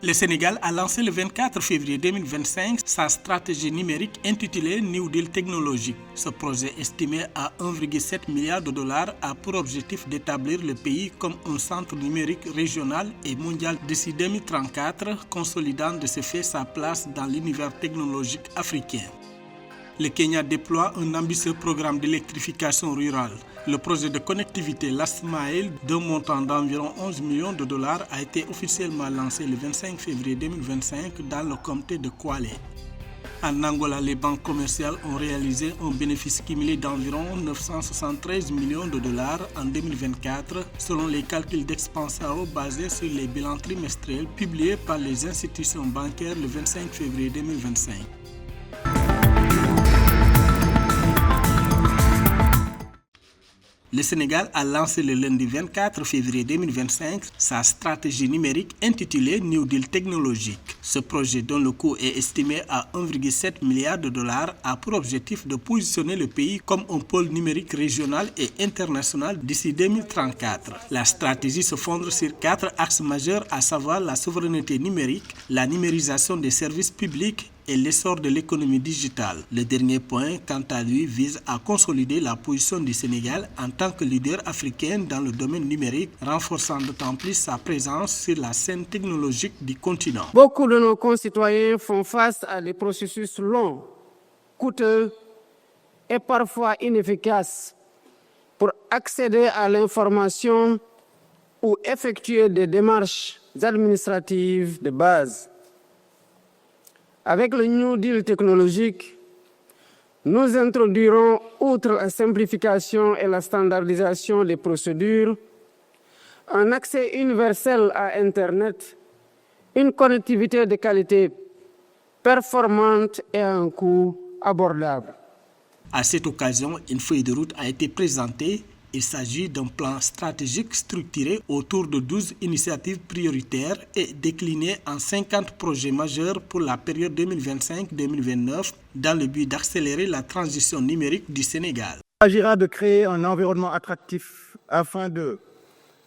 Le Sénégal a lancé le 24 février 2025 sa stratégie numérique intitulée New Deal technologique. Ce projet estimé à 1,7 milliard de dollars a pour objectif d'établir le pays comme un centre numérique régional et mondial d'ici 2034, consolidant de ce fait sa place dans l'univers technologique africain. Le Kenya déploie un ambitieux programme d'électrification rurale. Le projet de connectivité Last Mile, d'un montant d'environ 11 millions de dollars, a été officiellement lancé le 25 février 2025 dans le comté de Kwale. En Angola, les banques commerciales ont réalisé un bénéfice cumulé d'environ 973 millions de dollars en 2024, selon les calculs d'Expansao basés sur les bilans trimestriels publiés par les institutions bancaires le 25 février 2025. Le Sénégal a lancé le lundi 24 février 2025 sa stratégie numérique intitulée New Deal technologique. Ce projet, dont le coût est estimé à 1,7 milliard de dollars, a pour objectif de positionner le pays comme un pôle numérique régional et international d'ici 2034. La stratégie se fonde sur 4 axes majeurs, à savoir la souveraineté numérique, la numérisation des services publics et l'essor de l'économie digitale. Le dernier point, quant à lui, vise à consolider la position du Sénégal en tant que leader africain dans le domaine numérique, renforçant d'autant plus sa présence sur la scène technologique du continent. Beaucoup de nos concitoyens font face à des processus longs, coûteux et parfois inefficaces pour accéder à l'information ou effectuer des démarches administratives de base. Avec le New Deal technologique, nous introduirons, outre la simplification et la standardisation des procédures, un accès universel à Internet, une connectivité de qualité performante et à un coût abordable. À cette occasion, une feuille de route a été présentée. Il s'agit d'un plan stratégique structuré autour de 12 initiatives prioritaires et décliné en 50 projets majeurs pour la période 2025-2029 dans le but d'accélérer la transition numérique du Sénégal. Il s'agira de créer un environnement attractif afin de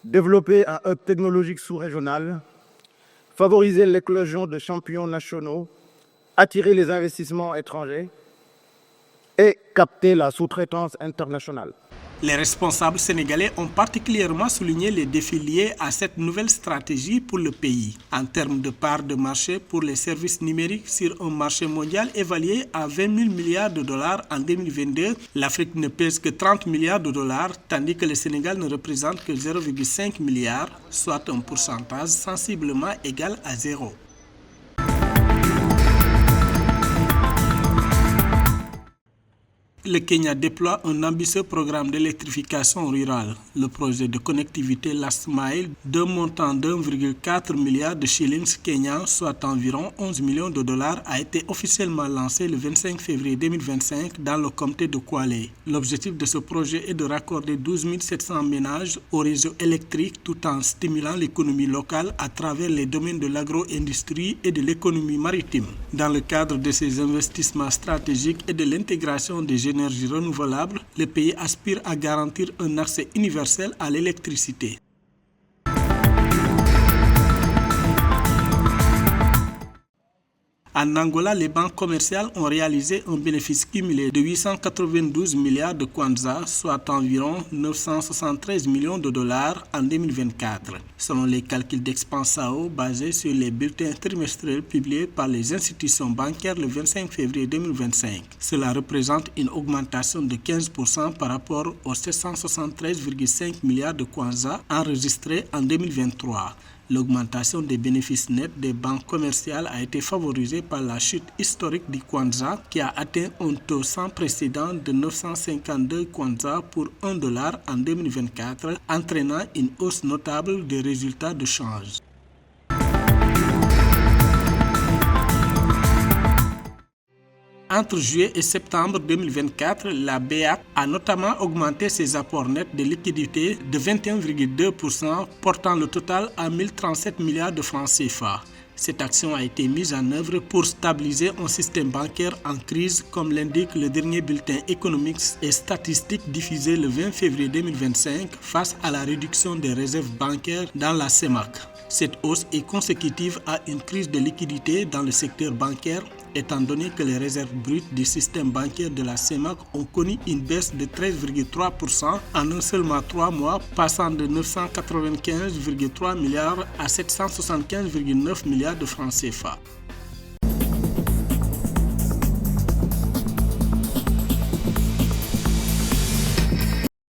développer un hub technologique sous-régional, favoriser l'éclosion de champions nationaux, attirer les investissements étrangers et capter la sous-traitance internationale. Les responsables sénégalais ont particulièrement souligné les défis liés à cette nouvelle stratégie pour le pays. En termes de part de marché pour les services numériques sur un marché mondial évalué à 20 000 milliards de dollars en 2022, l'Afrique ne pèse que 30 milliards de dollars, tandis que le Sénégal ne représente que 0,5 milliard, soit un pourcentage sensiblement égal à 0. Le Kenya déploie un ambitieux programme d'électrification rurale. Le projet de connectivité Last Mile, d'un montant d'1,4 milliard de shillings kenyans, soit environ 11 millions de dollars, a été officiellement lancé le 25 février 2025 dans le comté de Kwale. L'objectif de ce projet est de raccorder 12 700 ménages au réseau électrique tout en stimulant l'économie locale à travers les domaines de l'agro-industrie et de l'économie maritime. Dans le cadre de ces investissements stratégiques et de l'intégration des énergies renouvelables, le pays aspire à garantir un accès universel à l'électricité. En Angola, les banques commerciales ont réalisé un bénéfice cumulé de 892 milliards de kwanza, soit environ 973 millions de dollars en 2024, selon les calculs d'Expansao basés sur les bulletins trimestriels publiés par les institutions bancaires le 25 février 2025. Cela représente une augmentation de 15% par rapport aux 773,5 milliards de kwanza enregistrés en 2023. L'augmentation des bénéfices nets des banques commerciales a été favorisée par la chute historique du kwanza qui a atteint un taux sans précédent de 952 kwanza pour 1 dollar en 2024, entraînant une hausse notable des résultats de change. Entre juillet et septembre 2024, la BEAC a notamment augmenté ses apports nets de liquidités de 21,2%, portant le total à 1037 milliards de francs CFA. Cette action a été mise en œuvre pour stabiliser un système bancaire en crise, comme l'indique le dernier bulletin économique et statistique diffusé le 20 février 2025 face à la réduction des réserves bancaires dans la CEMAC. Cette hausse est consécutive à une crise de liquidité dans le secteur bancaire, étant donné que les réserves brutes du système bancaire de la CEMAC ont connu une baisse de 13,3% en seulement 3 mois, passant de 995,3 milliards à 775,9 milliards de francs CFA.